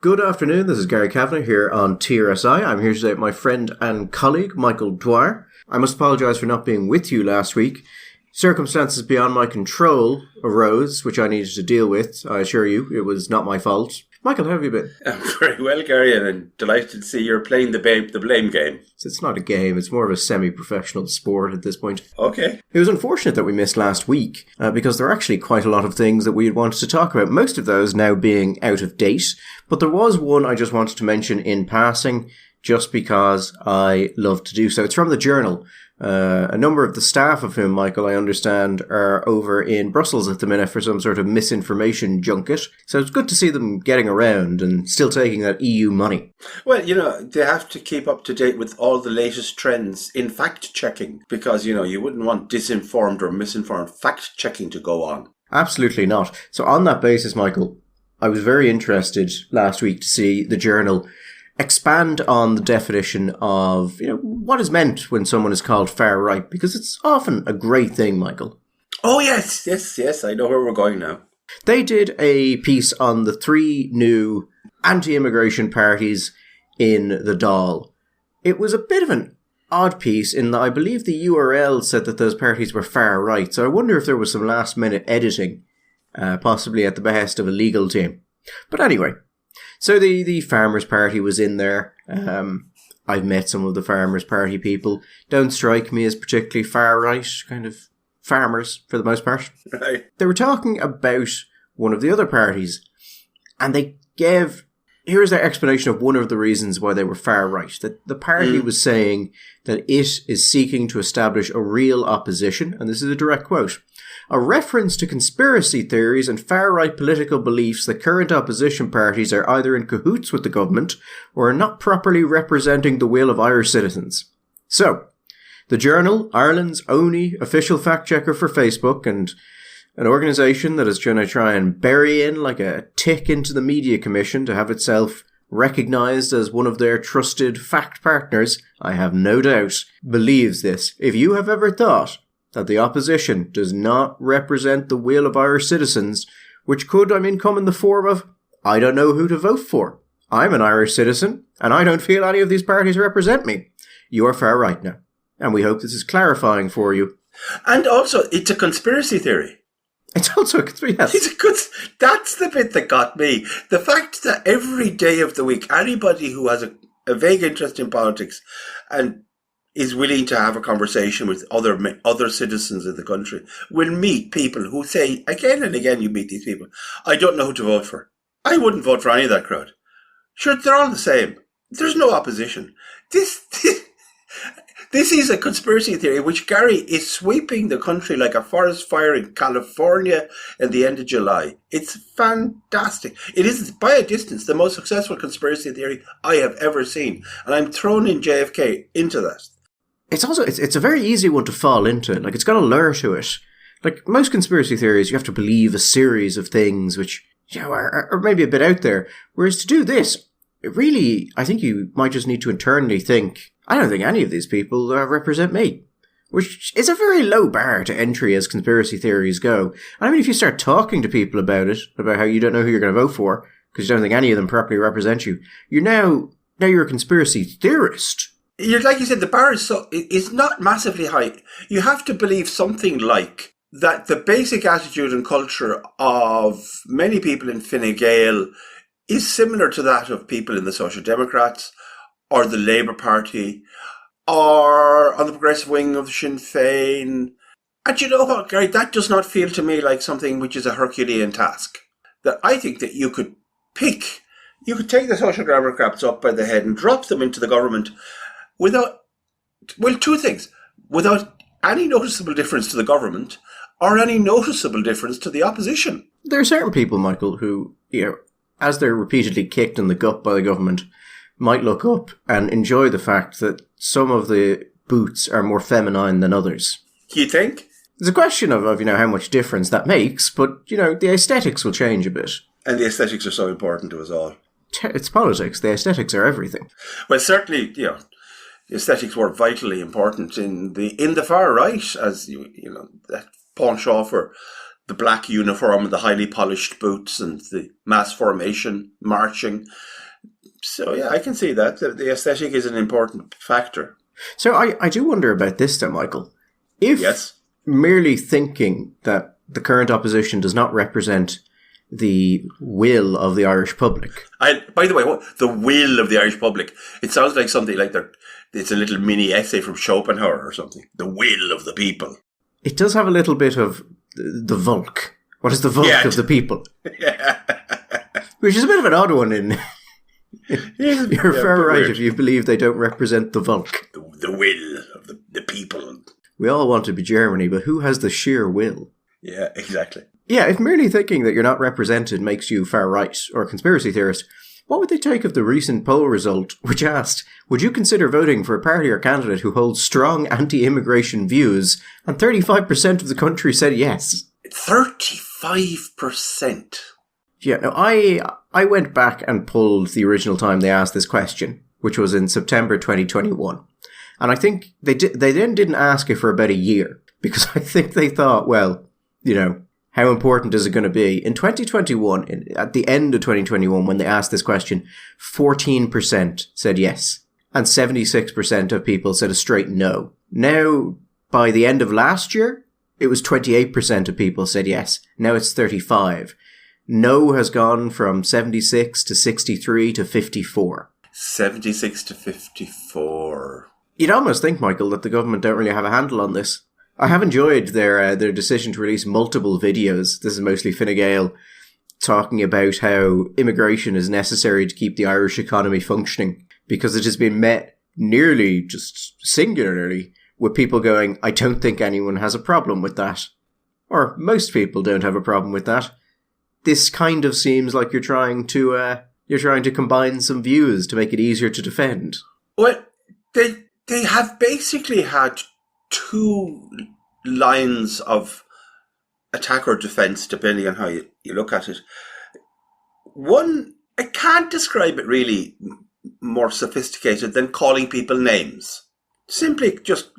Good afternoon, this is Gary Kavanagh here on TRSI. I'm here today with my friend and colleague, Michael Dwyer. I must apologise for not being with you last week. Circumstances beyond my control arose, which I needed to deal with. I assure you, it was not my fault. Michael, how have you been? I'm very well, Gary, and I'm delighted to see you're playing the blame game. It's not a game, it's more of a semi-professional sport at this point. Okay. It was unfortunate that we missed last week, because there are actually quite a lot of things that we had wanted to talk about, most of those now being out of date, but there was one I just wanted to mention in passing, just because I love to do so. It's from the Journal. A number of the staff of whom, Michael, I understand, are over in Brussels at the minute for some sort of misinformation junket. So it's good to see them getting around and still taking that EU money. Well, they have to keep up to date with all the latest trends in fact-checking because, you wouldn't want disinformed or misinformed fact-checking to go on. Absolutely not. So on that basis, Michael, I was very interested last week to see the Journal expand on the definition of, what is meant when someone is called far right, because it's often a great thing, Michael. Oh, yes, I know where we're going now. They did a piece on the three new anti-immigration parties in the Dáil. It was a bit of an odd piece in that I believe the URL said that those parties were far right, so I wonder if there was some last-minute editing, possibly at the behest of a legal team. But anyway, so the Farmers' Party was in there. I've met some of the Farmers' Party people. Don't strike me as particularly far-right, kind of farmers for the most part. Right. They were talking about one of the other parties, and they gave... Here's their explanation of one of the reasons why they were far-right. That the party was saying that it is seeking to establish a real opposition, and this is a direct quote, a reference to conspiracy theories and far-right political beliefs that current opposition parties are either in cahoots with the government or are not properly representing the will of Irish citizens. So, the Journal, Ireland's only official fact-checker for Facebook and an organisation that is going to try and bury in like a tick into the Media Commission to have itself recognised as one of their trusted fact partners, I have no doubt, believes this. If you have ever thought that the opposition does not represent the will of Irish citizens, which could, come in the form of, I don't know who to vote for. I'm an Irish citizen, and I don't feel any of these parties represent me. You are far right now. And we hope this is clarifying for you. And also, it's a conspiracy theory. It's also a conspiracy. Yes. That's the bit that got me. The fact that every day of the week, anybody who has a vague interest in politics and is willing to have a conversation with other citizens of the country will meet people who say, again and again you meet these people, I don't know who to vote for. I wouldn't vote for any of that crowd. Sure, they're all the same. There's no opposition. This is a conspiracy theory which, Gary, is sweeping the country like a forest fire in California at the end of July. It's fantastic. It is, by a distance, the most successful conspiracy theory I have ever seen. And I'm thrown in JFK into that. It's also, it's a very easy one to fall into. Like, it's got a lure to it. Like, most conspiracy theories, you have to believe a series of things which, are maybe a bit out there. Whereas to do this, really, I think you might just need to internally think, I don't think any of these people represent me. Which is a very low bar to entry as conspiracy theories go. And if you start talking to people about it, about how you don't know who you're going to vote for, because you don't think any of them properly represent you, now you're a conspiracy theorist. Like you said, the bar is not massively high. You have to believe something like that the basic attitude and culture of many people in Fine Gael is similar to that of people in the Social Democrats or the Labour Party or on the progressive wing of Sinn Féin. And you know what, Gary, that does not feel to me like something which is a Herculean task. That I think that you could take the Social Democrats up by the head and drop them into the government without two things. Without any noticeable difference to the government or any noticeable difference to the opposition. There are certain people, Michael, who, as they're repeatedly kicked in the gut by the government, might look up and enjoy the fact that some of the boots are more feminine than others. You think? There's a question of how much difference that makes, but, the aesthetics will change a bit. And the aesthetics are so important to us all. It's politics. The aesthetics are everything. Well, certainly, the aesthetics were vitally important in the far right, as that penchant for the black uniform and the highly polished boots and the mass formation, marching. So, yeah, I can see that. The aesthetic is an important factor. So I do wonder about this then, Michael. If merely thinking that the current opposition does not represent the will of the Irish public. By the way, the will of the Irish public. It sounds like something like it's a little mini essay from Schopenhauer or something. The will of the people. It does have a little bit of the Volk. What is the Volk of the people? Yeah. Which is a bit of an odd one in... You're fair right weird. If you believe they don't represent the Volk. The will of the people. We all want to be Germany, but who has the sheer will? Yeah, exactly. Yeah, if merely thinking that you're not represented makes you far right or a conspiracy theorist, what would they take of the recent poll result which asked, would you consider voting for a party or candidate who holds strong anti-immigration views? And 35% of the country said yes. 35%? Yeah, no, I went back and pulled the original time they asked this question, which was in September 2021. And I think they then didn't ask it for about a year, because I think they thought, well, you know, how important is it going to be? In 2021, at the end of 2021, when they asked this question, 14% said yes. And 76% of people said a straight no. Now, by the end of last year, it was 28% of people said yes. Now it's 35%. No has gone from 76 to 63 to 54. 76 to 54. You'd almost think, Michael, that the government don't really have a handle on this. I have enjoyed their decision to release multiple videos. This is mostly Fine Gael talking about how immigration is necessary to keep the Irish economy functioning, because it has been met nearly just singularly with people going, I don't think anyone has a problem with that. Or most people don't have a problem with that. This kind of seems like you're trying to combine some views to make it easier to defend. Well, they have basically had two lines of attack or defense, depending on how you look at it. One, I can't describe it really more sophisticated than calling people names. Simply just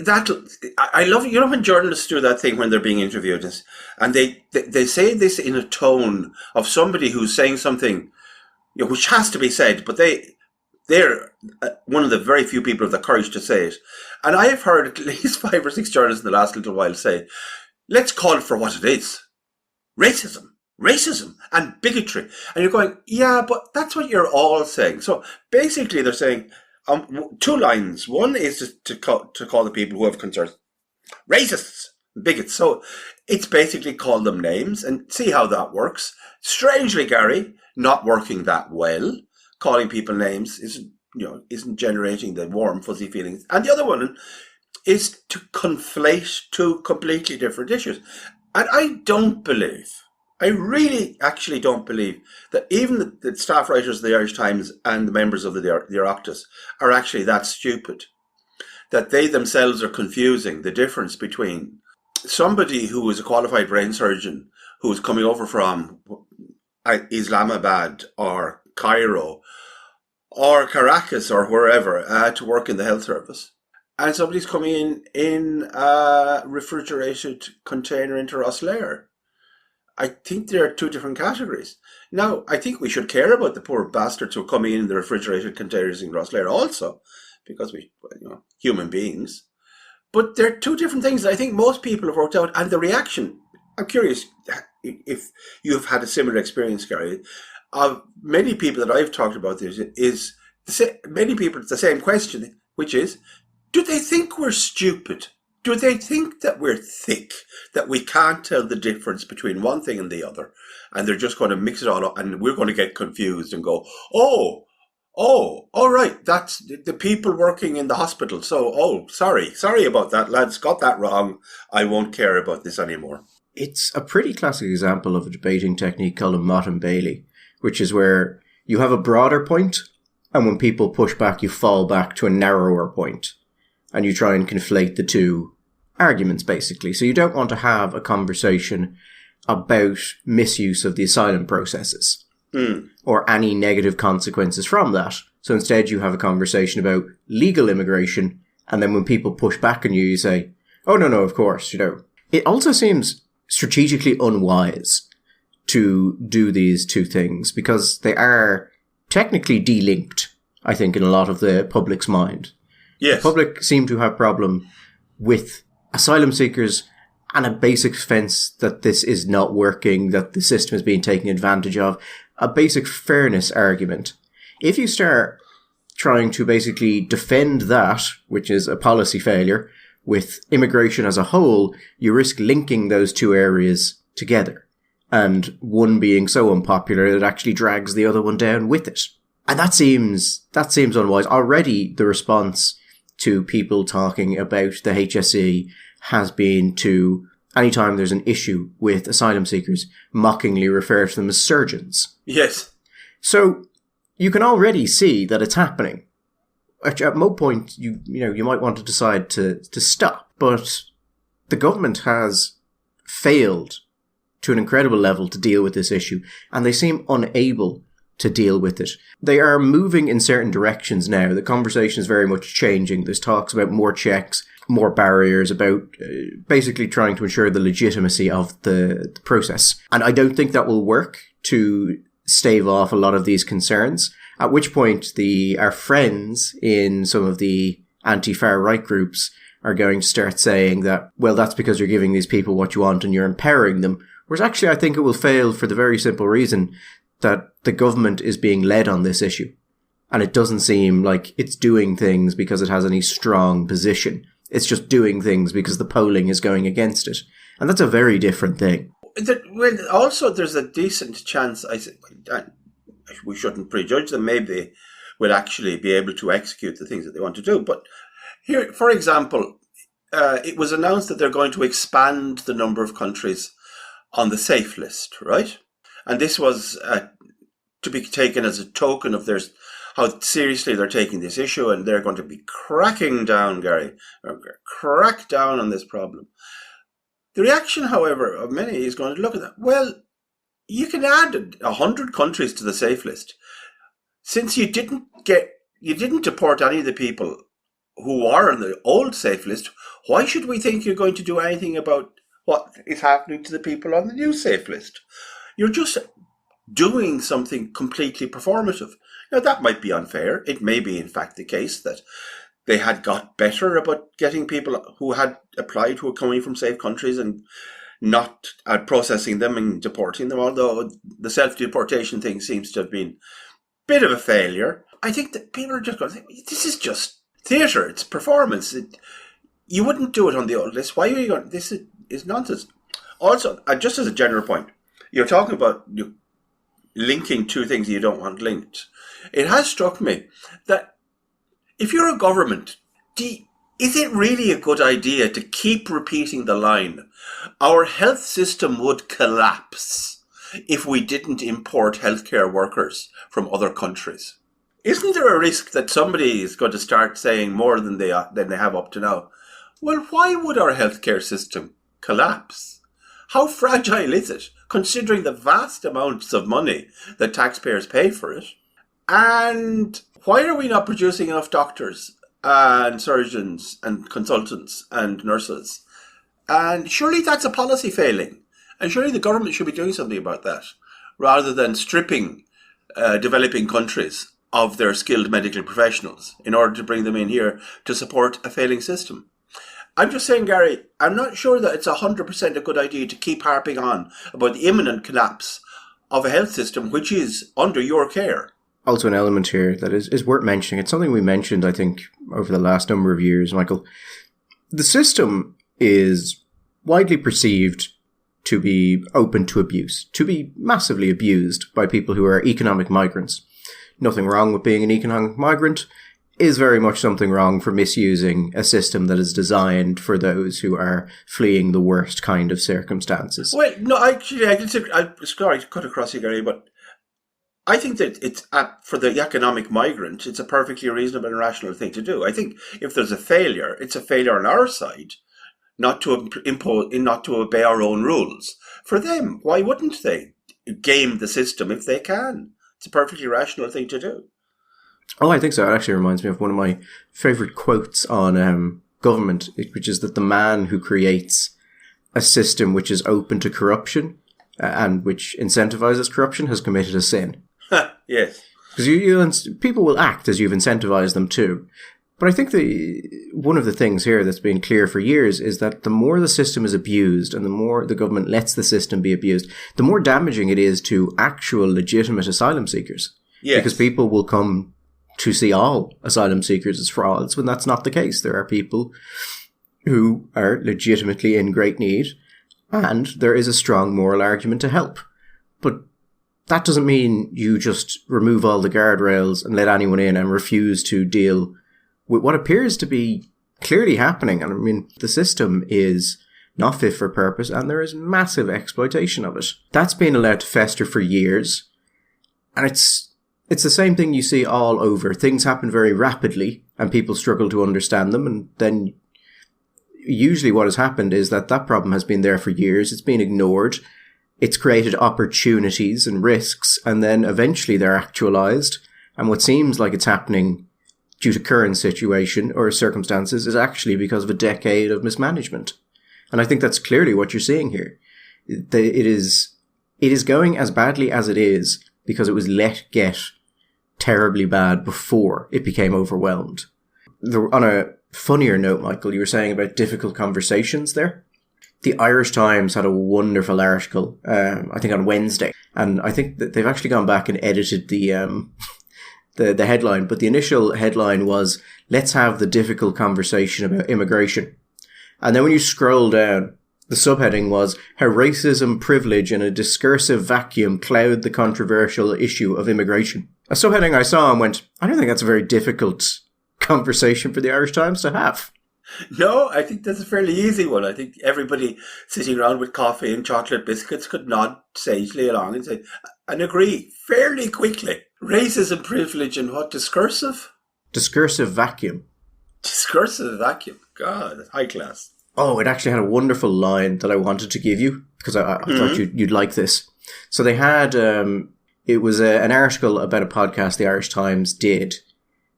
I love, you know, when journalists do that thing when they're being interviewed, and they say this in a tone of somebody who's saying something, you know, which has to be said, but they're one of the very few people with the courage to say it. And I have heard at least 5 or 6 journalists in the last little while say, let's call it for what it is. Racism and bigotry. And you're going, yeah, but that's what you're all saying. So basically they're saying, 2 lines. One is to call the people who have concerns racists, bigots. So it's basically call them names and see how that works. Strangely, Gary, not working that well. Calling people names isn't generating the warm, fuzzy feelings. And the other one is to conflate 2 completely different issues. And I really actually don't believe that even the staff writers of the Irish Times and the members of the Oireachtas are actually that stupid, that they themselves are confusing the difference between somebody who is a qualified brain surgeon who is coming over from Islamabad or Cairo or Caracas or wherever to work in the health service, and somebody's coming in a refrigerated container into Rosslare. I think there are 2 different categories. Now, I think we should care about the poor bastards who are coming in the refrigerated containers in Rosslare also, because human beings. But there are 2 different things that I think most people have worked out, and the reaction, I'm curious if you've had a similar experience, Gary, of many people that I've talked about this is many people, it's the same question, which is, do they think we're stupid? Do they think that we're thick, that we can't tell the difference between one thing and the other, and they're just going to mix it all up, and we're going to get confused and go, oh, all right, that's the people working in the hospital. So, sorry about that, lads, got that wrong. I won't care about this anymore. It's a pretty classic example of a debating technique called a Mott and Bailey, which is where you have a broader point, and when people push back, you fall back to a narrower point. And you try and conflate the 2 arguments, basically. So you don't want to have a conversation about misuse of the asylum processes or any negative consequences from that. So instead you have a conversation about legal immigration, and then when people push back on you, you say, oh, no, of course, It also seems strategically unwise to do these two things because they are technically delinked, I think, in a lot of the public's mind. Yes. The public seem to have a problem with asylum seekers and a basic defense that this is not working, that the system is being taken advantage of, a basic fairness argument. If you start trying to basically defend that, which is a policy failure, with immigration as a whole, you risk linking those two areas together. And one being so unpopular that it actually drags the other one down with it. And that seems unwise. Already the response to people talking about the HSE has been to, anytime there's an issue with asylum seekers, mockingly refer to them as surgeons. Yes. So you can already see that it's happening. At no point, you might want to decide to stop, but the government has failed to an incredible level to deal with this issue, and they seem unable to deal with it. They are moving in certain directions now. The conversation is very much changing. There's talks about more checks, more barriers, about basically trying to ensure the legitimacy of the process. And I don't think that will work to stave off a lot of these concerns. At which point our friends in some of the anti-far right groups are going to start saying that, well, that's because you're giving these people what you want and you're empowering them. Whereas actually I think it will fail for the very simple reason that the government is being led on this issue. And it doesn't seem like it's doing things because it has any strong position. It's just doing things because the polling is going against it. And that's a very different thing. Well, also there's a decent chance, we shouldn't prejudge them, maybe will actually be able to execute the things that they want to do. But here, for example, it was announced that they're going to expand the number of countries on the safe list, right? And this was to be taken as a token of how seriously they're taking this issue, and they're going to be cracking down, Gary, crack down on this problem. The reaction, however, of many is going to look at that. Well, you can add 100 countries to the safe list. Since you didn't deport any of the people who are on the old safe list, why should we think you're going to do anything about what is happening to the people on the new safe list? You're just doing something completely performative. Now, that might be unfair. It may be, in fact, the case that they had got better about getting people who had applied, who were coming from safe countries, and not processing them and deporting them, although the self-deportation thing seems to have been a bit of a failure. I think that people are just going to think, this is just theatre, it's performance. You wouldn't do it on the old list. Why are you going, this is nonsense. Also, just as a general point, you're talking about linking two things you don't want linked. It has struck me that if you're a government, is it really a good idea to keep repeating the line, our health system would collapse if we didn't import healthcare workers from other countries? Isn't there a risk that somebody is going to start saying more than they have up to now? Well, why would our healthcare system collapse? How fragile is it, considering the vast amounts of money that taxpayers pay for it? And why are we not producing enough doctors and surgeons and consultants and nurses? And surely that's a policy failing. And surely the government should be doing something about that, rather than stripping developing countries of their skilled medical professionals in order to bring them in here to support a failing system. I'm just saying, Gary, I'm not sure that it's 100% a good idea to keep harping on about the imminent collapse of a health system which is under your care. Also an element here that is worth mentioning. It's something we mentioned, I think, over the last number of years, Michael. The system is widely perceived to be open to abuse, to be massively abused by people who are economic migrants. Nothing wrong with being an economic migrant. Is very much something wrong for misusing a system that is designed for those who are fleeing the worst kind of circumstances. Well, no, actually, I consider, sorry to cut across you, Gary, but I think that it's for the economic migrant, it's a perfectly reasonable and rational thing to do. I think if there's a failure, it's a failure on our side, not to obey our own rules. For them, why wouldn't they game the system if they can? It's a perfectly rational thing to do. Oh, I think so. It actually reminds me of one of my favourite quotes on government, which is that the man who creates a system which is open to corruption and which incentivizes corruption has committed a sin. Yes. Because people will act as you've incentivized them to. But I think one of the things here that's been clear for years is that the more the system is abused and the more the government lets the system be abused, the more damaging it is to actual legitimate asylum seekers. Yes. Because people will come to see all asylum seekers as frauds when that's not the case. There are people who are legitimately in great need, and there is a strong moral argument to help. But that doesn't mean you just remove all the guardrails and let anyone in and refuse to deal with what appears to be clearly happening. And I mean, the system is not fit for purpose and there is massive exploitation of it. That's been allowed to fester for years. And it's the same thing you see all over. Things happen very rapidly and people struggle to understand them. And then usually what has happened is that problem has been there for years. It's been ignored. It's created opportunities and risks. And then eventually they're actualized. And what seems like it's happening due to current situation or circumstances is actually because of a decade of mismanagement. And I think that's clearly what you're seeing here. It is going as badly as it is because it was let get terribly bad before it became overwhelmed. On a funnier note, Michael, you were saying about difficult conversations there. The Irish Times had a wonderful article, I think on Wednesday, and I think that they've actually gone back and edited the headline, but the initial headline was, "Let's have the difficult conversation about immigration." And then when you scroll down, the subheading was, "How racism, privilege, and a discursive vacuum cloud the controversial issue of immigration." A subheading I saw and went, I don't think that's a very difficult conversation for the Irish Times to have. No, I think that's a fairly easy one. I think everybody sitting around with coffee and chocolate biscuits could nod sagely along and say, and agree fairly quickly. Racism, privilege, and what? Discursive? Discursive vacuum. Discursive vacuum. God, that's high class. Oh, it actually had a wonderful line that I wanted to give you because I thought you'd like this. So they had, it was an article about a podcast the Irish Times did.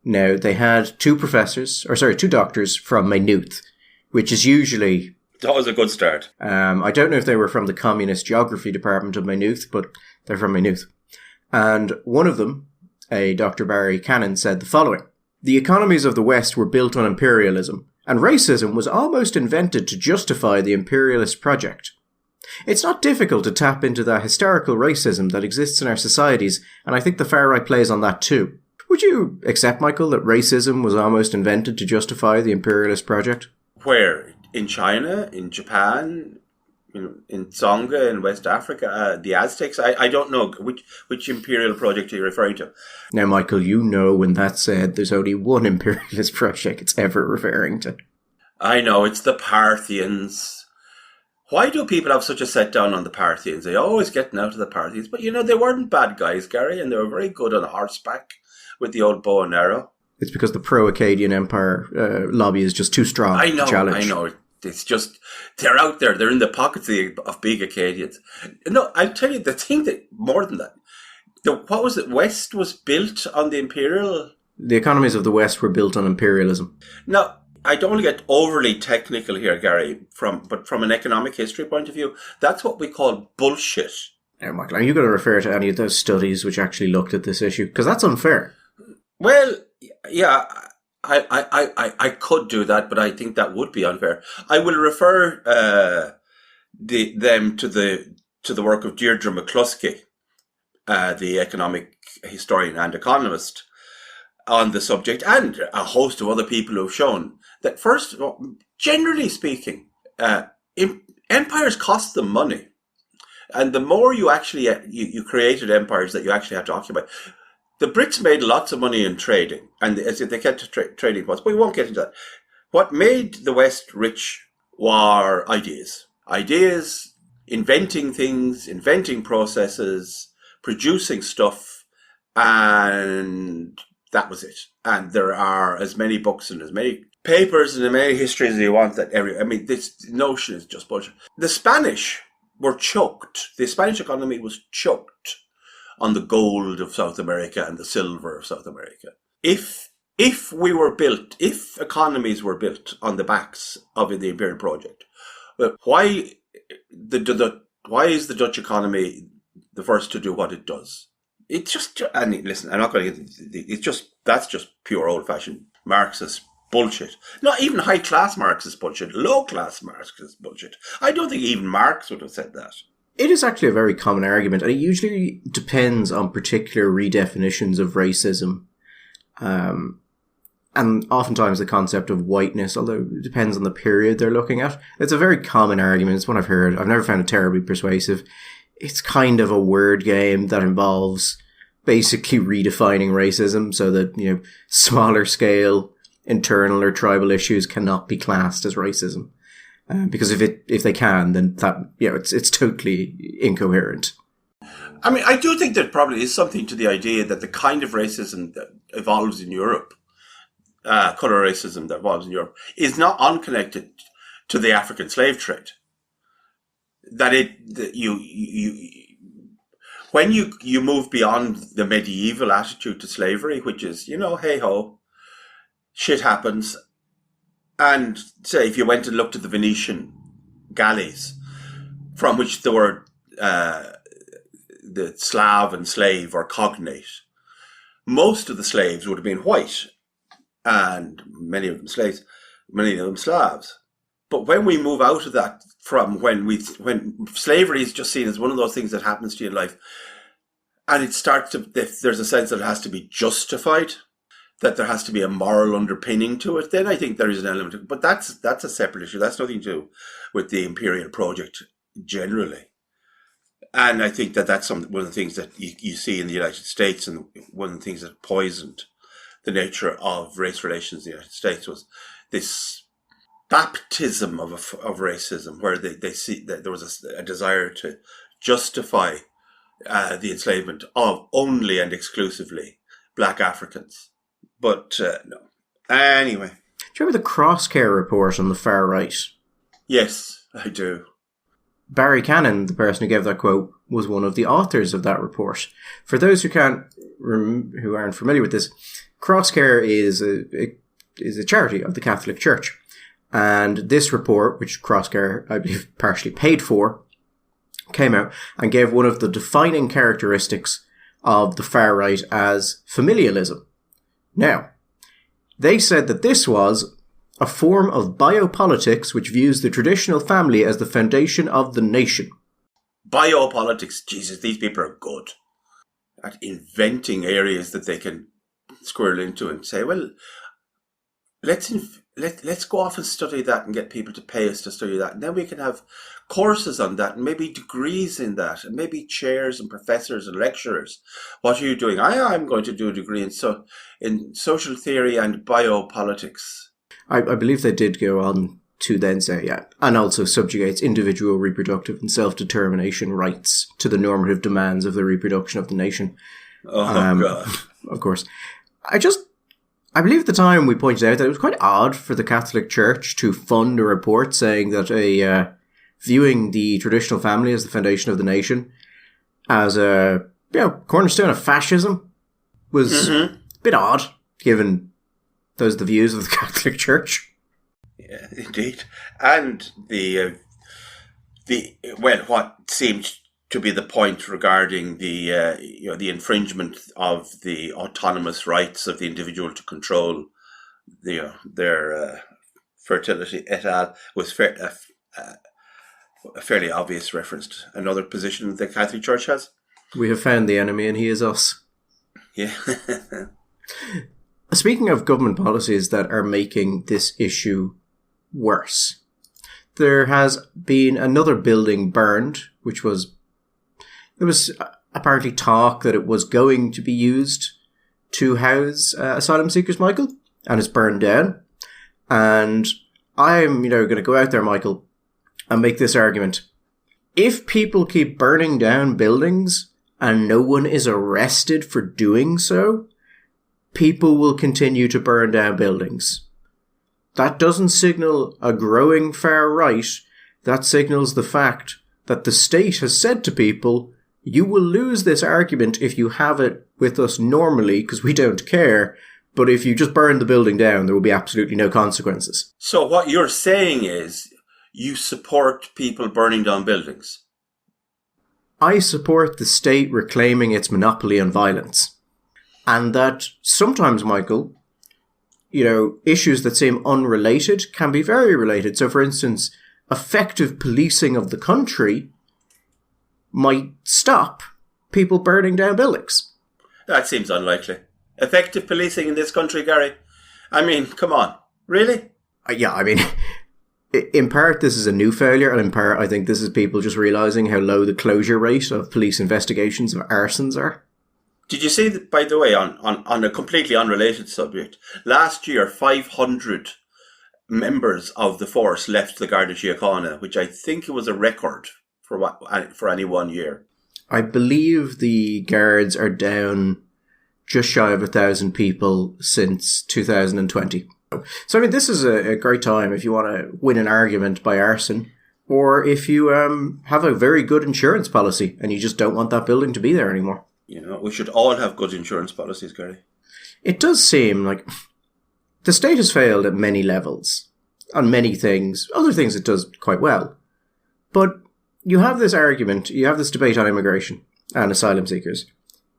Now, they had two doctors from Maynooth, which is usually... That was a good start. I don't know if they were from the Communist Geography Department of Maynooth, but they're from Maynooth. And one of them, a Dr. Barry Cannon, said the following: "The economies of the West were built on imperialism, and racism was almost invented to justify the imperialist project. It's not difficult to tap into the historical racism that exists in our societies, and I think the far right plays on that too. Would you accept, Michael, that racism was almost invented to justify the imperialist project?" Where? In China? In Japan? In Tsonga, in West Africa? The Aztecs? I don't know. Which imperial project are you referring to? Now, Michael, you know when that's said, there's only one imperialist project it's ever referring to. I know, it's the Parthians. Why do people have such a set down on the Parthians? They always getting out of the Parthians. But, they weren't bad guys, Gary, and they were very good on horseback with the old bow and arrow. It's because the pro-Akkadian Empire lobby is just too strong to challenge. I know. It's just, they're out there. They're in the pockets of big Akkadians. No, I'll tell you the thing that, more than that, what was it? West was built on the imperial... The economies of the West were built on imperialism. Now, I don't want to get overly technical here, Gary, but from an economic history point of view, that's what we call bullshit. Now, Michael, are you going to refer to any of those studies which actually looked at this issue? Because that's unfair. Well, yeah, I could do that, but I think that would be unfair. I will refer them to the work of Deirdre McCluskey, the economic historian and economist, on the subject, and a host of other people who have shown that, first of all, generally speaking, empires cost them money. And the more you actually, you created empires that you actually had to occupy. The Brits made lots of money in trading, and they kept trading posts, but we won't get into that. What made the West rich were ideas. Ideas, inventing things, inventing processes, producing stuff, and that was it. And there are as many books and as many papers and as many histories as you want this notion is just bullshit. The Spanish were choked. The Spanish economy was choked on the gold of South America and the silver of South America. If economies were built on the backs of the imperial project, why why is the Dutch economy the first to do what it does? It's just, and listen, I'm not going to get, that's just pure old-fashioned Marxist bullshit. Not even high-class Marxist bullshit, low-class Marxist bullshit. I don't think even Marx would have said that. It is actually a very common argument, and it usually depends on particular redefinitions of racism. And oftentimes the concept of whiteness, although it depends on the period they're looking at. It's a very common argument. It's one I've heard. I've never found it terribly persuasive. It's kind of a word game that involves basically redefining racism so that, you know, smaller scale, internal or tribal issues cannot be classed as racism. Because if they can, then that, you know, it's totally incoherent. I mean, I do think there probably is something to the idea that the kind of racism that evolves in Europe, colour racism that evolves in Europe, is not unconnected to the African slave trade. When you move beyond the medieval attitude to slavery, which is, you know, hey ho, shit happens. And say if you went and looked at the Venetian galleys, from which there were the Slav and slave or cognate, most of the slaves would have been white, and many of them slaves, many of them Slavs. But when we move out of that, from when slavery is just seen as one of those things that happens to you in life, and it starts to, there's a sense that it has to be justified, that there has to be a moral underpinning to it, then I think there is an element of, but that's a separate issue. That's nothing to do with the imperial project generally. And I think that's one of the things that you see in the United States, and one of the things that poisoned the nature of race relations in the United States was this baptism of racism, where they see that there was a desire to justify the enslavement of only and exclusively black Africans. But no. Anyway. Do you remember the Crosscare report on the far right? Yes, I do. Barry Cannon, the person who gave that quote, was one of the authors of that report. For those who aren't familiar with this, Crosscare is a charity of the Catholic Church. And this report, which Crosscare, I believe, partially paid for, came out and gave one of the defining characteristics of the far right as familialism. Now, they said that this was a form of biopolitics which views the traditional family as the foundation of the nation. Biopolitics, Jesus, these people are good at inventing areas that they can squirrel into and say, well, let's go off and study that and get people to pay us to study that. And then we can have courses on that and maybe degrees in that and maybe chairs and professors and lecturers. What are you doing? I'm going to do a degree in social theory and biopolitics. I believe they did go on to then say, yeah, and also subjugates individual reproductive and self-determination rights to the normative demands of the reproduction of the nation. Oh, God. Of course. I believe at the time we pointed out that it was quite odd for the Catholic Church to fund a report saying that viewing the traditional family as the foundation of the nation as a cornerstone of fascism was a bit odd, given those are the views of the Catholic Church. Yeah, indeed. And what seemed to be the point regarding the infringement of the autonomous rights of the individual to control their fertility et al. Was a fairly obvious reference to another position the Catholic Church has. We have found the enemy and he is us. Yeah. Speaking of government policies that are making this issue worse, there has been another building burned, which was... There was apparently talk that it was going to be used to house asylum seekers, Michael, and it's burned down. And I'm, going to go out there, Michael, and make this argument. If people keep burning down buildings and no one is arrested for doing so, people will continue to burn down buildings. That doesn't signal a growing far right. That signals the fact that the state has said to people, you will lose this argument if you have it with us normally because we don't care, but if you just burn the building down, there will be absolutely no consequences. So what you're saying is you support people burning down buildings? I support the state reclaiming its monopoly on violence. And that sometimes, Michael, issues that seem unrelated can be very related. So, for instance, effective policing of the country might stop people burning down buildings. That seems unlikely. Effective policing in this country, Gary? I mean, come on. Really? Yeah, I mean, in part, this is a new failure, and in part, I think this is people just realising how low the closure rate of police investigations of arsons are. Did you see that, by the way, on a completely unrelated subject, last year 500 members of the force left the Garda Síochána, which I think was a record for any 1 year. I believe the guards are down just shy of 1,000 people since 2020. So, I mean, this is a great time if you want to win an argument by arson, or if you have a very good insurance policy and you just don't want that building to be there anymore. We should all have good insurance policies, Gary. It does seem like the state has failed at many levels, on many things. Other things it does quite well. But you have this argument, you have this debate on immigration and asylum seekers.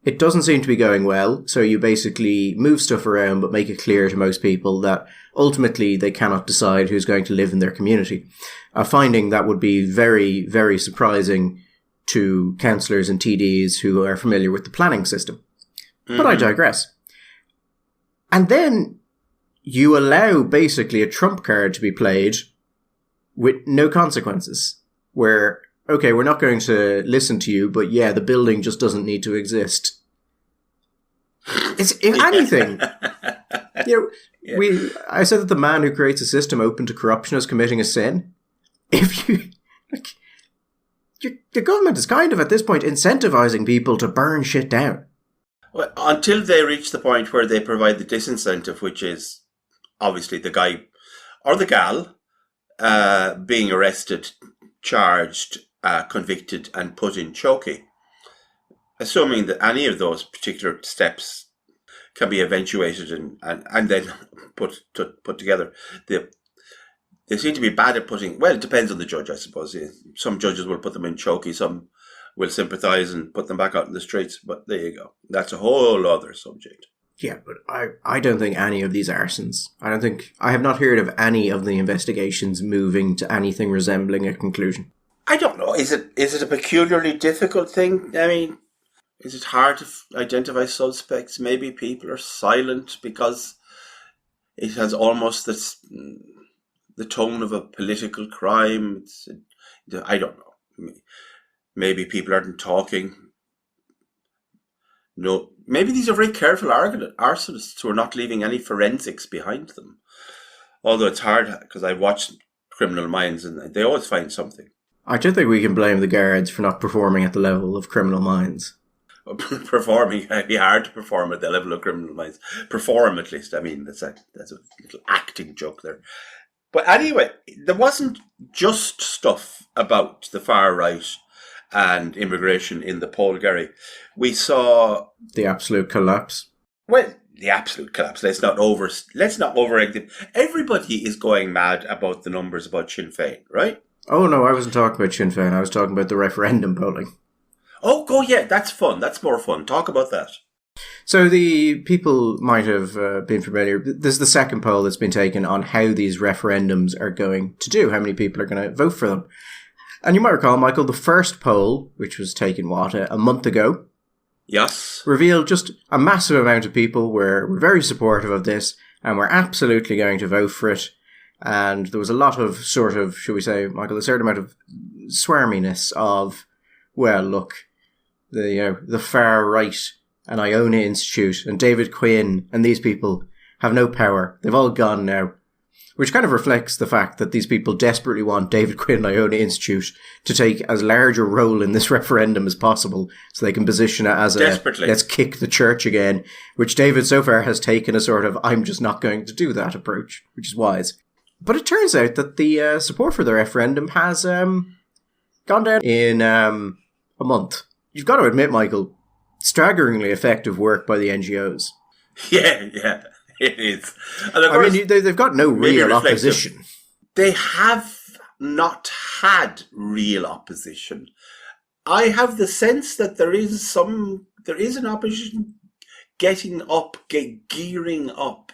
It doesn't seem to be going well, so you basically move stuff around but make it clear to most people that ultimately they cannot decide who's going to live in their community. A finding that would be very, very surprising to councillors and TDs who are familiar with the planning system. Mm-hmm. But I digress. And then you allow basically a trump card to be played with no consequences, where, okay, we're not going to listen to you, but yeah, the building just doesn't need to exist. It's, if anything, I said that the man who creates a system open to corruption is committing a sin. If you, the government is kind of at this point incentivizing people to burn shit down. Well, until they reach the point where they provide the disincentive, which is obviously the guy or the gal being arrested, charged, convicted and put in chokey. Assuming that any of those particular steps can be eventuated and then put together. They seem to be bad at putting, well, it depends on the judge, I suppose. Some judges will put them in chokey, some will sympathise and put them back out in the streets, but there you go. That's a whole other subject. Yeah, but I don't think any of these arsons, I have not heard of any of the investigations moving to anything resembling a conclusion. I don't know. Is it a peculiarly difficult thing? I mean, is it hard to identify suspects? Maybe people are silent because it has almost the tone of a political crime. I don't know. Maybe people aren't talking. No, maybe these are very careful arsonists who are not leaving any forensics behind them. Although it's hard because I've watched Criminal Minds and they always find something. I don't think we can blame the guards for not performing at the level of Criminal Minds. Performing, it'd be hard to perform at the level of Criminal Minds. Perform, at least. I mean, that's a little acting joke there. But anyway, there wasn't just stuff about the far right and immigration in the poll, Gary. We saw the absolute collapse. Well, the absolute collapse. Let's not overegg it. Everybody is going mad about the numbers about Sinn Féin, right? Oh no, I wasn't talking about Sinn Féin. I was talking about the referendum polling. Oh, yeah, that's fun. That's more fun. Talk about that. So the people might have been familiar. This is the second poll that's been taken on how these referendums are going to do, how many people are going to vote for them. And you might recall, Michael, the first poll, which was taken, a month ago? Yes. Revealed just a massive amount of people were very supportive of this and were absolutely going to vote for it. And there was a lot of sort of, shall we say, Michael, a certain amount of swarminess of, well, look, the far right and Iona Institute and David Quinn and these people have no power. They've all gone now. Which kind of reflects the fact that these people desperately want David Quinn and Iona Institute to take as large a role in this referendum as possible so they can position it as let's kick the church again, which David so far has taken a sort of I'm just not going to do that approach, which is wise. But it turns out that the support for the referendum has gone down in a month. You've got to admit, Michael, staggeringly effective work by the NGOs. Yeah. It is. And I mean, they've got no real opposition. They have not had real opposition. I have the sense that there is an opposition getting up, gearing up.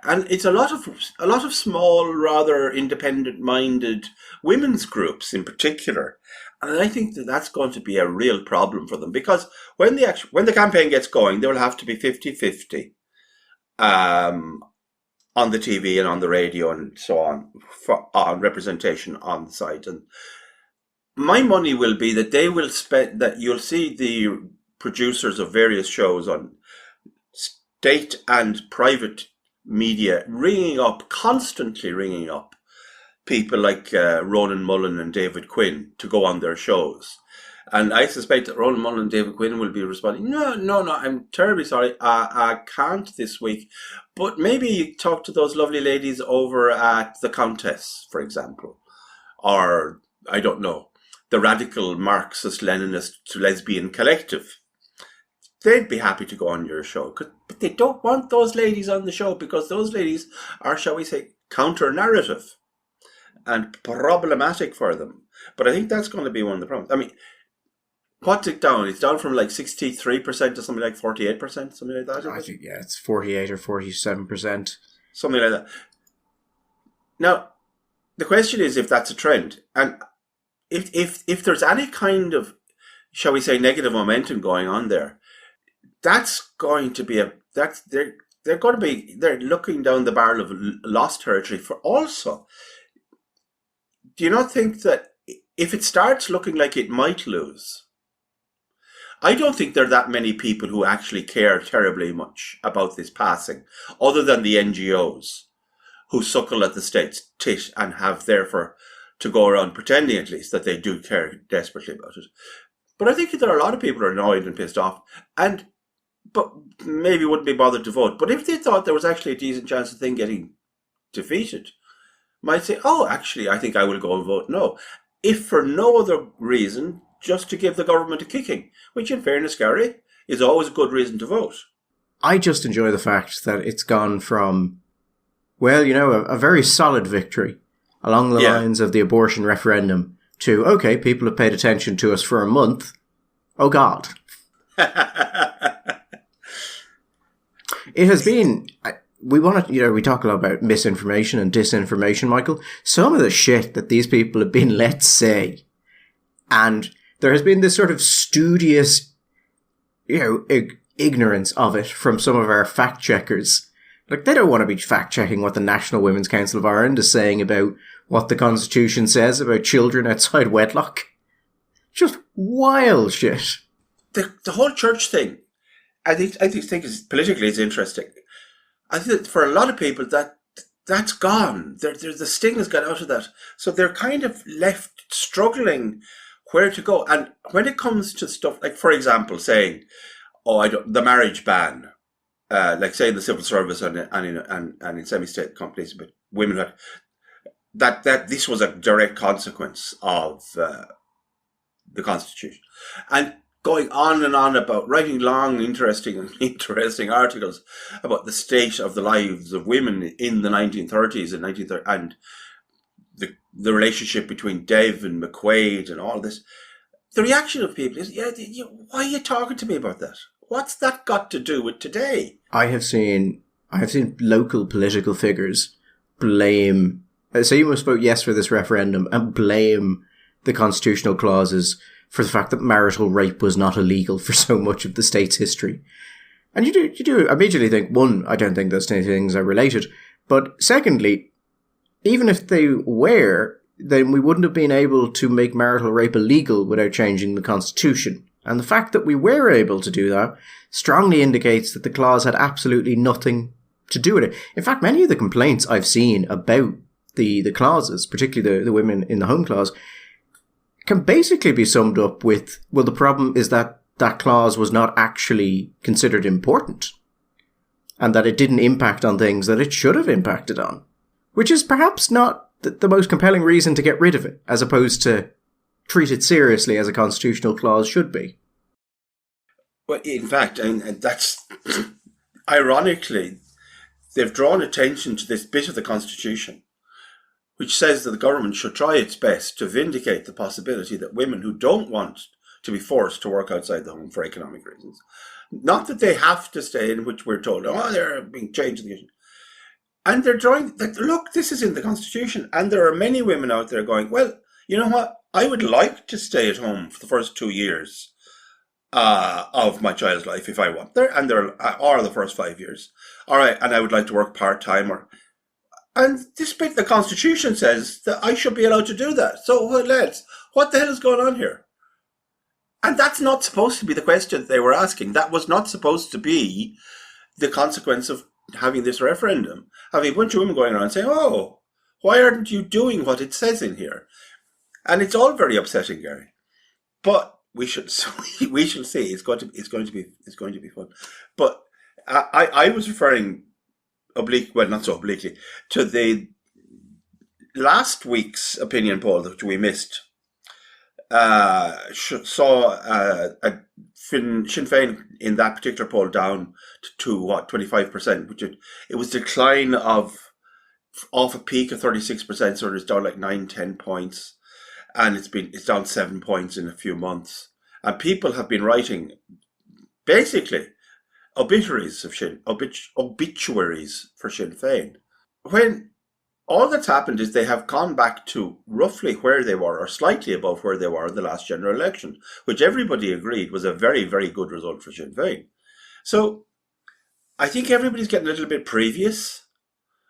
And it's a lot of small, rather independent-minded women's groups in particular. And I think that that's going to be a real problem for them, because when the campaign gets going, there will have to be 50-50 on the TV and on the radio and so on representation on the site. And my money will be that that you'll see the producers of various shows on state and private media constantly ringing up people like Ronan Mullen and David Quinn to go on their shows. And I suspect that Ronan Mullen and David Quinn will be responding, no, I'm terribly sorry, I can't this week. But maybe you talk to those lovely ladies over at the Countess, for example. Or, I don't know, the radical Marxist-Leninist lesbian collective. They'd be happy to go on your show. But they don't want those ladies on the show, because those ladies are, shall we say, counter-narrative and problematic for them. But I think that's going to be one of the problems. I mean, what's it down? It's down from like 63% to something like 48%, something like that. I think, yeah, it's 48 or 47%. Something like that. Now, the question is if that's a trend. And if there's any kind of, shall we say, negative momentum going on there, that's going to be they're looking down the barrel of lost territory for also. Do you not think that if it starts looking like it might lose, I don't think there are that many people who actually care terribly much about this passing, other than the NGOs who suckle at the state's tit and have therefore to go around pretending at least that they do care desperately about it. But I think there are a lot of people who are annoyed and pissed off, but maybe wouldn't be bothered to vote. But if they thought there was actually a decent chance of the thing getting defeated, might say, oh, actually, I think I will go and vote no. If for no other reason, just to give the government a kicking, which in fairness, Gary, is always a good reason to vote. I just enjoy the fact that it's gone from, well, a very solid victory along the lines of the abortion referendum to, okay, people have paid attention to us for a month. Oh, God. It has been, we want to, we talk a lot about misinformation and disinformation, Michael. Some of the shit that these people have been let say, and there has been this sort of studious, ignorance of it from some of our fact checkers. Like, they don't want to be fact checking what the National Women's Council of Ireland is saying about what the Constitution says about children outside wedlock. Just wild shit. The whole church thing, I think is politically is interesting. I think that for a lot of people that's gone. The sting has got out of that, so they're kind of left struggling where to go. And when it comes to stuff like, for example, saying, the marriage ban, like say in the civil service and in semi-state companies, but women that this was a direct consequence of the Constitution, and going on and on about writing long, interesting articles about the state of the lives of women in the 1930s and the relationship between Dev and McQuaid and all this. The reaction of people is, why are you talking to me about that? What's that got to do with today? I have seen local political figures blame, say you must vote yes for this referendum, and blame the constitutional clauses for the fact that marital rape was not illegal for so much of the state's history. And you do immediately think, one, I don't think those two things are related. But secondly, even if they were, then we wouldn't have been able to make marital rape illegal without changing the Constitution. And the fact that we were able to do that strongly indicates that the clause had absolutely nothing to do with it. In fact, many of the complaints I've seen about the clauses, particularly the women in the home clause, can basically be summed up with, well, the problem is that that clause was not actually considered important, and that it didn't impact on things that it should have impacted on, which is perhaps not the most compelling reason to get rid of it, as opposed to treat it seriously as a constitutional clause should be. Well, in fact, and that's ironically, they've drawn attention to this bit of the Constitution which says that the government should try its best to vindicate the possibility that women who don't want to be forced to work outside the home for economic reasons, not that they have to stay in, which we're told, they're being changed. And they're drawing, look, this is in the Constitution. And there are many women out there going, well, you know what? I would like to stay at home for the first 2 years of my child's life if I want there, and or the first 5 years. All right, and I would like to work part-time. And this bit, the Constitution says that I should be allowed to do that. So, lads, what the hell is going on here? And that's not supposed to be the question they were asking. That was not supposed to be the consequence of having this referendum. Having a bunch of women going around saying, why aren't you doing what it says in here? And it's all very upsetting, Gary. But we shall see. It's going to be fun. But I was referring not so obliquely, to the last week's opinion poll that we missed. Saw Sinn Féin in that particular poll down to 25%, which it was decline off a peak of 36%, so it's down like 9-10 points, and it's down 7 points in a few months. And people have been writing basically obituaries for Sinn Féin, when all that's happened is they have gone back to roughly where they were, or slightly above where they were in the last general election, which everybody agreed was a very, very good result for Sinn Féin. So I think everybody's getting a little bit previous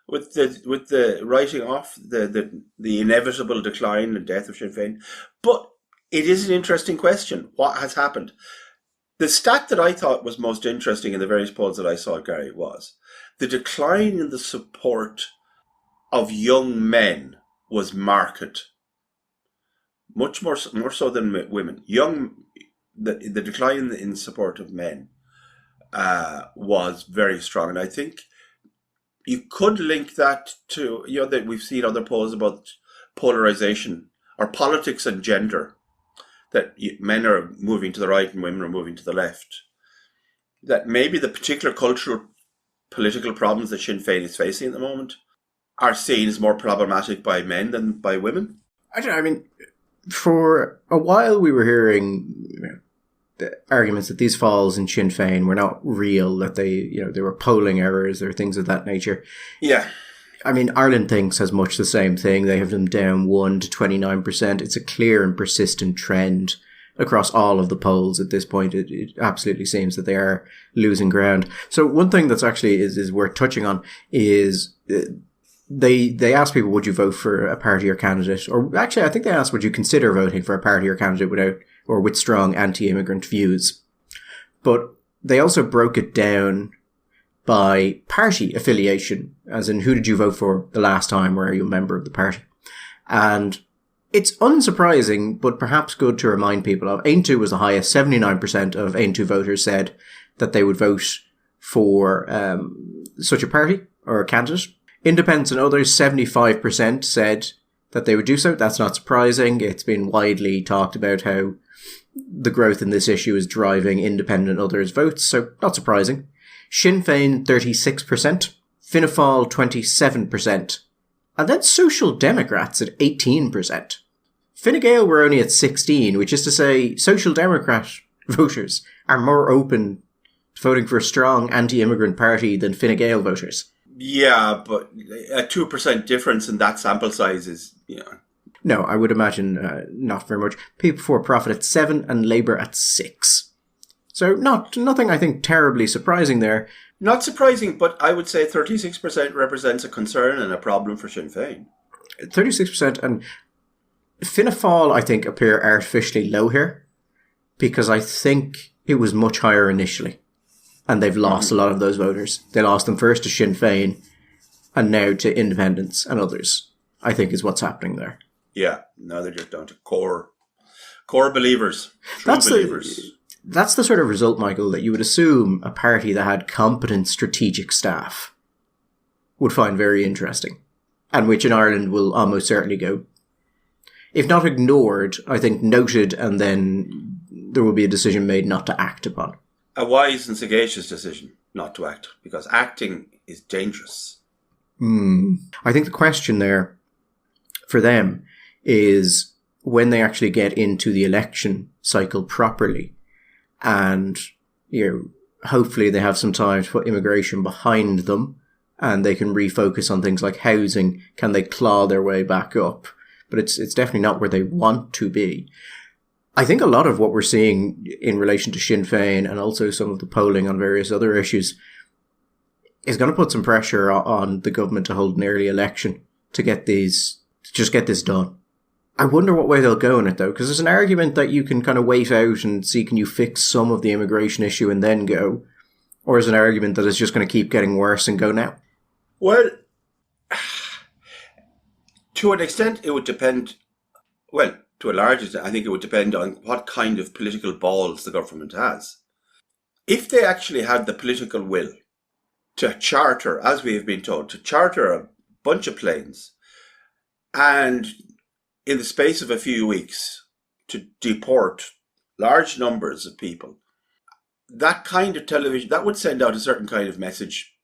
with the writing off the inevitable decline and death of Sinn Féin. But it is an interesting question. What has happened? The stat that I thought was most interesting in the various polls that I saw, Gary, was the decline in the support of young men was marked, much more so than women. The decline in support of men was very strong, and I think you could link that to that we've seen other polls about polarization or politics and gender, that men are moving to the right and women are moving to the left. That maybe the particular cultural, political problems that Sinn Féin is facing at the moment are seen as more problematic by men than by women? I mean, for a while we were hearing the arguments that these falls in Sinn Féin were not real, that they were polling errors or things of that nature. Yeah. I mean, Ireland thinks as much the same thing. They have them down 1 to 29%. It's a clear and persistent trend across all of the polls at this point. It absolutely seems that they are losing ground. So one thing that's actually is worth touching on is they asked people, would you vote for a party or candidate? Or actually, I think they asked, would you consider voting for a party or candidate with strong anti-immigrant views? But they also broke it down by party affiliation, as in who did you vote for the last time, or are you a member of the party? And it's unsurprising, but perhaps good to remind people of. Aontú was the highest. 79% of Aontú voters said that they would vote for such a party or a candidate. Independents and others, 75% said that they would do so. That's not surprising. It's been widely talked about how the growth in this issue is driving independent and others' votes, so not surprising. Sinn Féin, 36%. Fianna Fáil, 27%. And then Social Democrats at 18%. Fine Gael were only at 16%, which is to say Social Democrat voters are more open to voting for a strong anti-immigrant party than Fine Gael voters. Yeah, but a 2% difference in that sample size is, No, I would imagine not very much. People for Profit at 7% and Labour at 6%. So nothing, I think, terribly surprising there. Not surprising, but I would say 36% represents a concern and a problem for Sinn Féin. 36%, and Fianna Fáil, I think, appear artificially low here, because I think it was much higher initially, and they've lost a lot of those voters. They lost them first to Sinn Féin, and now to independents and others, I think is what's happening there. Yeah, now they're just down to core believers, true believers. That's the sort of result, Michael, that you would assume a party that had competent strategic staff would find very interesting, and which in Ireland will almost certainly go, if not ignored, I think noted, and then there will be a decision made not to act upon. A wise and sagacious decision not to act, because acting is dangerous. I think the question there for them is when they actually get into the election cycle properly, and hopefully they have some time to put immigration behind them, and they can refocus on things like housing. Can they claw their way back up? But it's definitely not where they want to be. I think a lot of what we're seeing in relation to Sinn Féin and also some of the polling on various other issues is going to put some pressure on the government to hold an early election to get this done. I wonder what way they'll go in it, though, because there's an argument that you can kind of wait out and see, can you fix some of the immigration issue and then go? Or is an argument that it's just going to keep getting worse and go now? Well, to an extent, it would depend. Well, to a large extent, I think it would depend on what kind of political balls the government has. If they actually had the political will to charter, as we have been told, to charter a bunch of planes and in the space of a few weeks to deport large numbers of people, that kind of television, that would send out a certain kind of message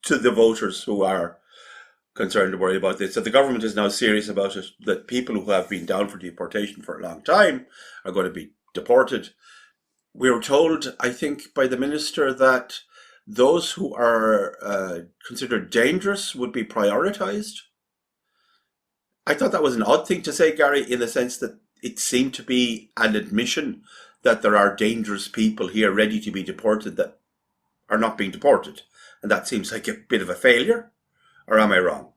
to the voters who are concerned to worry about this, that the government is now serious about it, that people who have been down for deportation for a long time are going to be deported. We were told, I think, by the minister that those who are considered dangerous would be prioritised. I thought that was an odd thing to say, Gary, in the sense that it seemed to be an admission that there are dangerous people here ready to be deported that are not being deported. And that seems like a bit of a failure. Or am I wrong?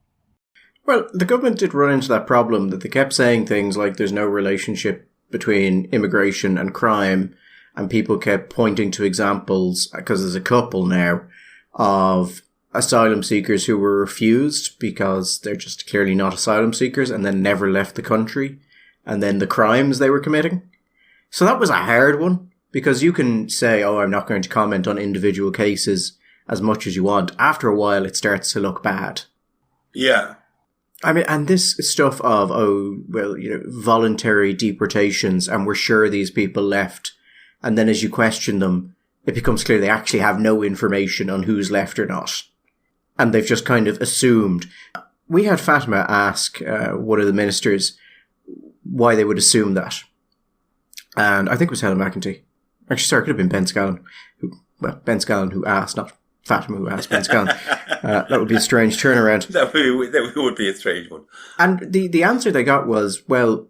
Well, the government did run into that problem that they kept saying things like there's no relationship between immigration and crime, and people kept pointing to examples, because there's a couple now, of asylum seekers who were refused because they're just clearly not asylum seekers and then never left the country, and then the crimes they were committing. So that was a hard one, because you can say, I'm not going to comment on individual cases as much as you want. After a while, it starts to look bad. Yeah. I mean, and this stuff of, voluntary deportations, and we're sure these people left. And then as you question them, it becomes clear they actually have no information on who's left or not. And they've just kind of assumed. We had Fatima ask one of the ministers why they would assume that. And I think it was Helen McEntee. Actually, sorry, it could have been Ben Scallon. Ben Scallon who asked, not Fatima who asked Ben Scallon. That would be a strange turnaround. That would be a strange one. And the answer they got was, well,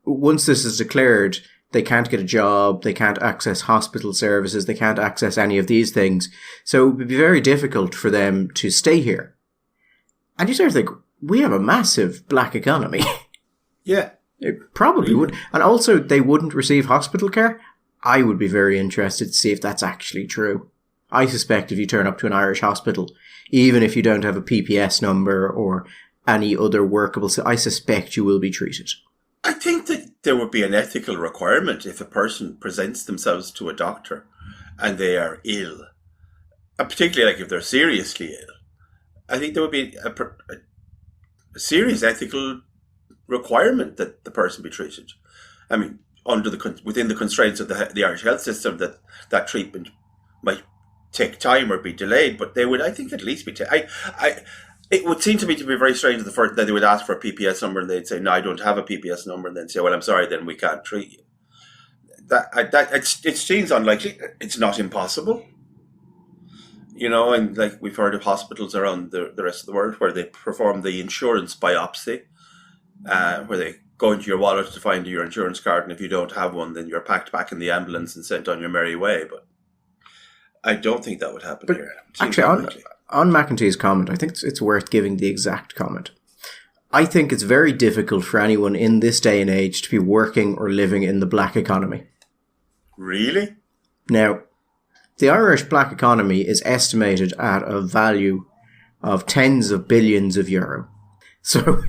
once this is declared, they can't get a job, they can't access hospital services, they can't access any of these things. So it would be very difficult for them to stay here. And you sort of think, we have a massive black economy. Yeah. It probably would. And also, they wouldn't receive hospital care. I would be very interested to see if that's actually true. I suspect if you turn up to an Irish hospital, even if you don't have a PPS number or any other workable, I suspect you will be treated. I think that there would be an ethical requirement if a person presents themselves to a doctor and they are ill, and particularly like if they're seriously ill. I think there would be a serious ethical requirement that the person be treated. I mean, within the constraints of the Irish health system, that treatment might take time or be delayed, but they would, I think, at least be. It would seem to me to be very strange that they would ask for a PPS number and they'd say, "No, I don't have a PPS number," and then say, "Well, I'm sorry, then we can't treat you." It seems unlikely. It's not impossible, And like we've heard of hospitals around the rest of the world where they perform the insurance biopsy, where they go into your wallet to find your insurance card, and if you don't have one, then you're packed back in the ambulance and sent on your merry way. But I don't think that would happen here. Actually, on McEntee's comment, I think it's worth giving the exact comment. I think it's very difficult for anyone in this day and age to be working or living in the black economy. Really? Now, the Irish black economy is estimated at a value of tens of billions of euro. So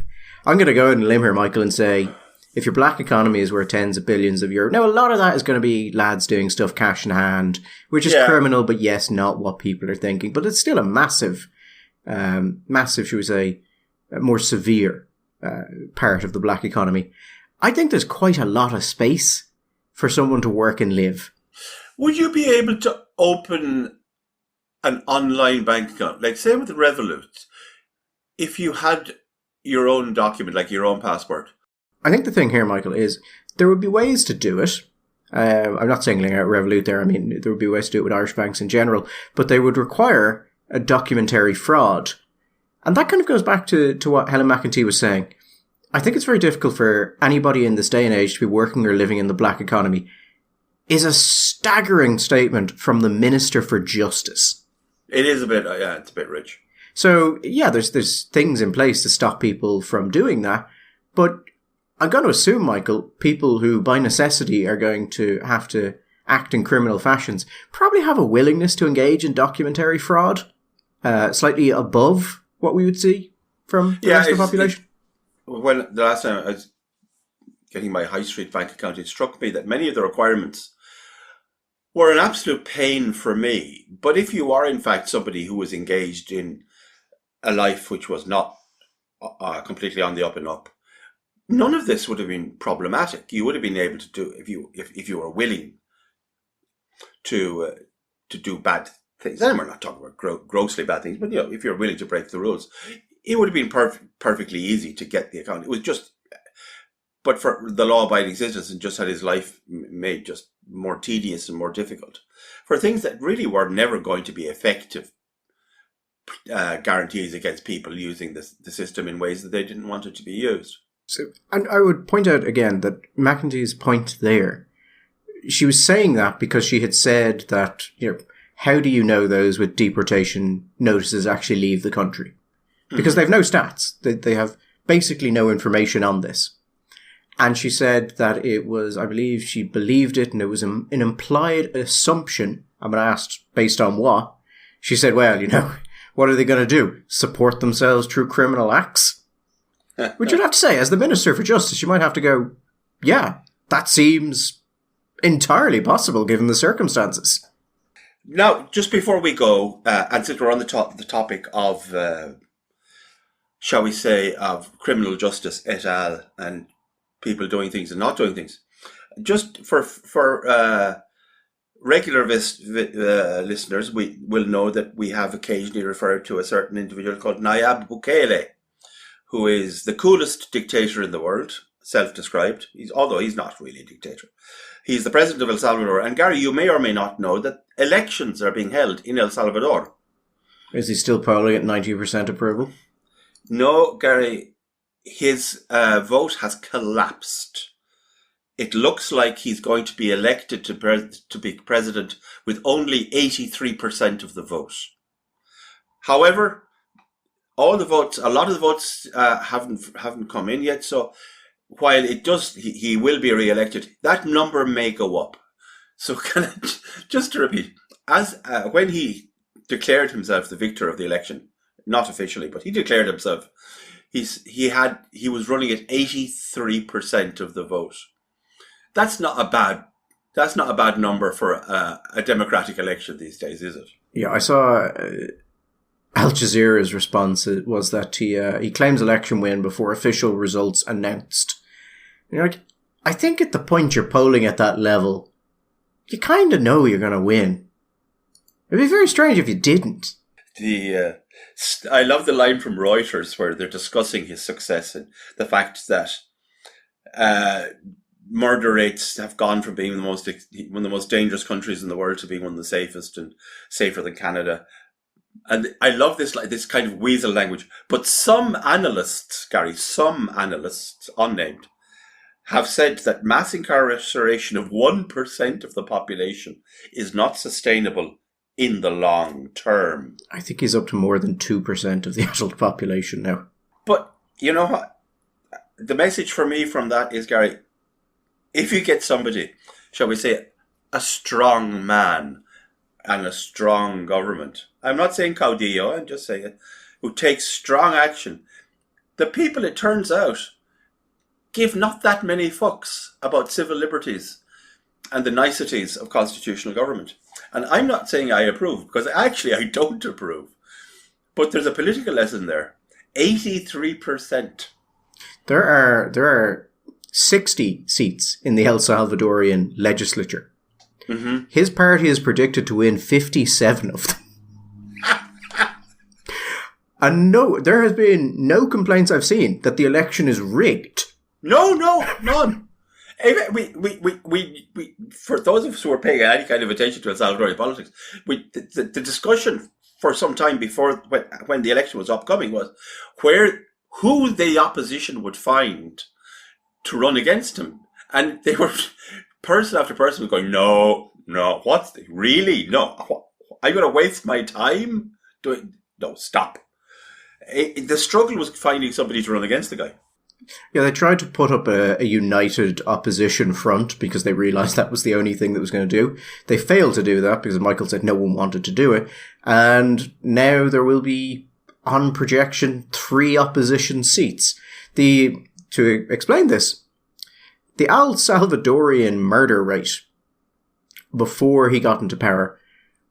I'm going to go out and limb here, Michael, and say, if your black economy is worth tens of billions of euro, now a lot of that is going to be lads doing stuff cash in hand, which is criminal, but yes, not what people are thinking. But it's still a massive, should we say, more severe part of the black economy. I think there's quite a lot of space for someone to work and live. Would you be able to open an online bank account? Like, say with Revolut, if you had your own document, like your own passport. I think the thing here, Michael, is there would be ways to do it. I'm not singling out Revolut there. I mean, there would be ways to do it with Irish banks in general, but they would require a documentary fraud. And that kind of goes back to what Helen McEntee was saying. I think it's very difficult for anybody in this day and age to be working or living in the black economy. Is a staggering statement from the Minister for Justice. It is a bit, it's a bit rich. So, yeah, there's things in place to stop people from doing that. But I'm going to assume, Michael, people who by necessity are going to have to act in criminal fashions probably have a willingness to engage in documentary fraud, slightly above what we would see from the rest of the population. When the last time I was getting my high street bank account, it struck me that many of the requirements were an absolute pain for me. But if you are in fact somebody who was engaged in a life which was not completely on the up and up, none of this would have been problematic. You would have been able to do if you were willing to do bad things. And we're not talking about grossly bad things, but if you're willing to break the rules, it would have been perfectly easy to get the account. It was just, but for the law-abiding citizen, just had his life made just more tedious and more difficult for things that really were never going to be effective guarantees against people using the system in ways that they didn't want it to be used. So, and I would point out again that McEntee's point there, she was saying that because she had said that, how do you know those with deportation notices actually leave the country? Because they've no stats. They have basically no information on this. And she said that it was, I believe she believed it, and it was an implied assumption. And when asked based on what, she said, well, what are they going to do? Support themselves through criminal acts? Which you'd have to say, as the Minister for Justice, you might have to go, yeah, that seems entirely possible given the circumstances. Now, just before we go, and since we're on the topic of, shall we say, of criminal justice et al., and people doing things and not doing things, just for regular listeners, we will know that we have occasionally referred to a certain individual called Nayib Bukele, who is the coolest dictator in the world, self-described, although he's not really a dictator. He's the president of El Salvador. And Gary, you may or may not know that elections are being held in El Salvador. Is he still polling at 90% approval? No, Gary, his vote has collapsed. It looks like he's going to be elected to be president with only 83% of the vote. However, a lot of the votes haven't come in yet. So while it does, he will be re-elected. That number may go up. So just to repeat, when he declared himself the victor of the election, not officially, but he declared himself, he was running at 83% of the vote. That's not a bad number for a democratic election these days, is it? Yeah, I saw Al Jazeera's response was that he claims election win before official results announced. I think at the point you're polling at that level, you kind of know you're going to win. It'd be very strange if you didn't. I love the line from Reuters where they're discussing his success and the fact that murder rates have gone from being one of the most dangerous countries in the world to being one of the safest and safer than Canada. And I love this kind of weasel language. But some analysts, Gary, unnamed, have said that mass incarceration of 1% of the population is not sustainable in the long term. I think he's up to more than 2% of the adult population now. But you know what? The message for me from that is, Gary, if you get somebody, shall we say, a strong man and a strong government, I'm not saying caudillo, I'm just saying it, who takes strong action, the people, it turns out, give not that many fucks about civil liberties and the niceties of constitutional government. And I'm not saying I approve, because actually I don't approve. But there's a political lesson there. 83%. There are 60 seats in the El Salvadorian legislature. Mm-hmm. His party is predicted to win 57 of them. And no, there has been no complaints I've seen that the election is rigged. No, none. We for those of us who are paying any kind of attention to Salvadorian politics, the discussion for some time before when the election was upcoming was who the opposition would find to run against him, and they were person after person was going, no, what's really no? I'm going to waste my time doing no. Stop. The struggle was finding somebody to run against the guy. Yeah, they tried to put up a united opposition front because they realised that was the only thing that was going to do. They failed to do that because Michael said no one wanted to do it. And now there will be, on projection, 3 opposition seats. To explain this, the El Salvadorian murder rate before he got into power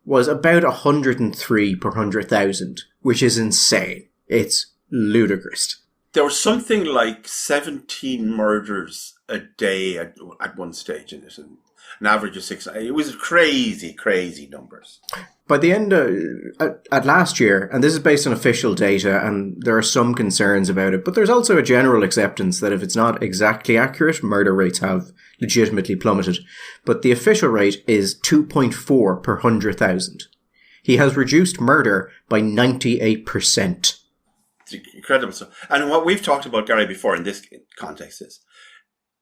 was about 103 per 100,000, which is insane. It's ludicrous. There was something like 17 murders a day at one stage in it, and an average of 6. It was crazy numbers. By the end at last year, and this is based on official data, and there are some concerns about it, but there's also a general acceptance that if it's not exactly accurate, murder rates have legitimately plummeted. But the official rate is 2.4 per 100,000. He has reduced murder by 98%. Incredible stuff. And what we've talked about, Gary, before in this context is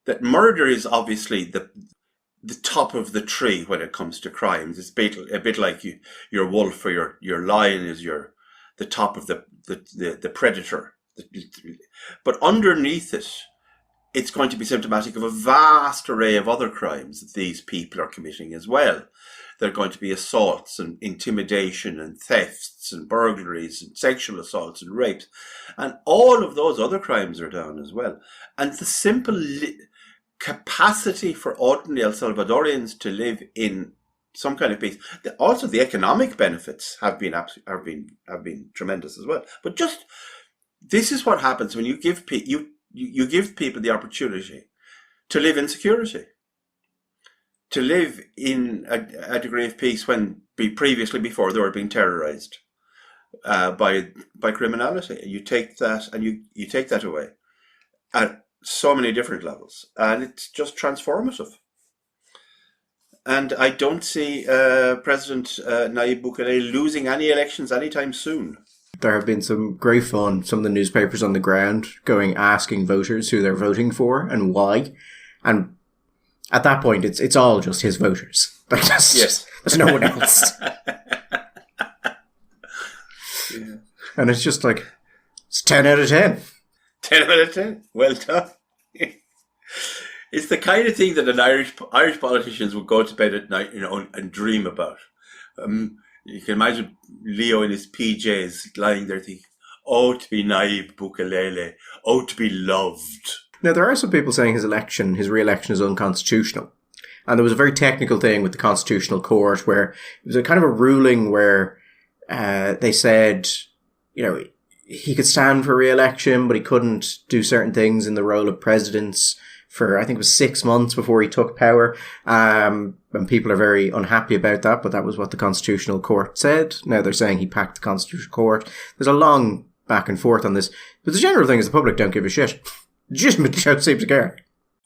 that murder is obviously the top of the tree when it comes to crimes. It's a bit like your wolf or your lion is the top of the predator. But underneath it, it's going to be symptomatic of a vast array of other crimes that these people are committing as well. There are going to be assaults and intimidation and thefts and burglaries and sexual assaults and rapes. And all of those other crimes are down as well. And the simple capacity for ordinary El Salvadorians to live in some kind of peace. Also, the economic benefits have been tremendous as well. But just this is what happens when you give you give people the opportunity to live in security, to live in a degree of peace when before they were being terrorized by criminality. You take that and you take that away at so many different levels, and it's just transformative. And I don't see President Nayib Bukele losing any elections anytime soon. There have been some great fun, some of the newspapers on the ground asking voters who they're voting for and why. And at that point, it's all just his voters. Yes. There's no one else. Yeah. And it's just like, it's 10 out of 10. 10 out of 10. Well done. It's the kind of thing that an Irish politicians would go to bed at night, and dream about. You can imagine Leo in his PJs lying there thinking, oh, to be Nayib Bukele, oh, to be loved. Now, there are some people saying his re-election is unconstitutional. And there was a very technical thing with the Constitutional Court where it was a kind of a ruling where they said, he could stand for re-election, but he couldn't do certain things in the role of presidents for, I think it was 6 months before he took power. And people are very unhappy about that, but that was what the Constitutional Court said. Now they're saying he packed the Constitutional Court. There's a long back and forth on this. But the general thing is the public don't give a shit. Legitimately don't seem to care.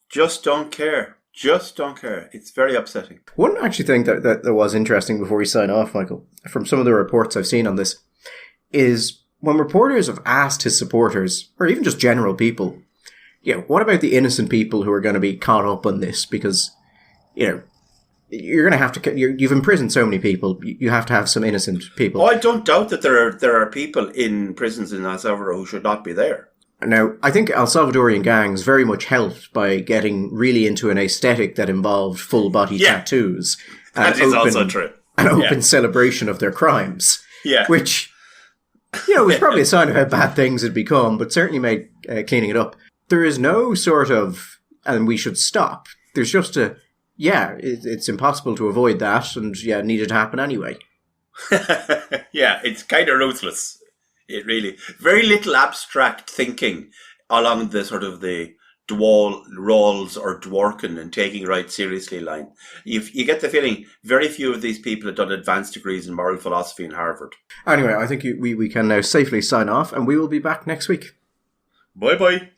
Just don't care. It's very upsetting. One actually thing that was interesting before we sign off, Michael, from some of the reports I've seen on this, is when reporters have asked his supporters, or even just general people, what about the innocent people who are going to be caught up on this? Because, you're going to have to, you've imprisoned so many people, you have to have some innocent people. Oh, I don't doubt that there are people in prisons in El Salvador who should not be there. Now, I think El Salvadorian gangs very much helped by getting really into an aesthetic that involved full-body tattoos. That is also true. An open celebration of their crimes. Yeah. Which, was probably a sign of how bad things had become, but certainly made cleaning it up. There is no sort of, and we should stop. There's just it's impossible to avoid that, and it needed to happen anyway. Yeah, it's kind of ruthless. It really, very little abstract thinking along the sort of the Rawls or Dworkin and taking right seriously line. You get the feeling very few of these people have done advanced degrees in moral philosophy in Harvard. Anyway, I think we can now safely sign off, and we will be back next week. Bye-bye.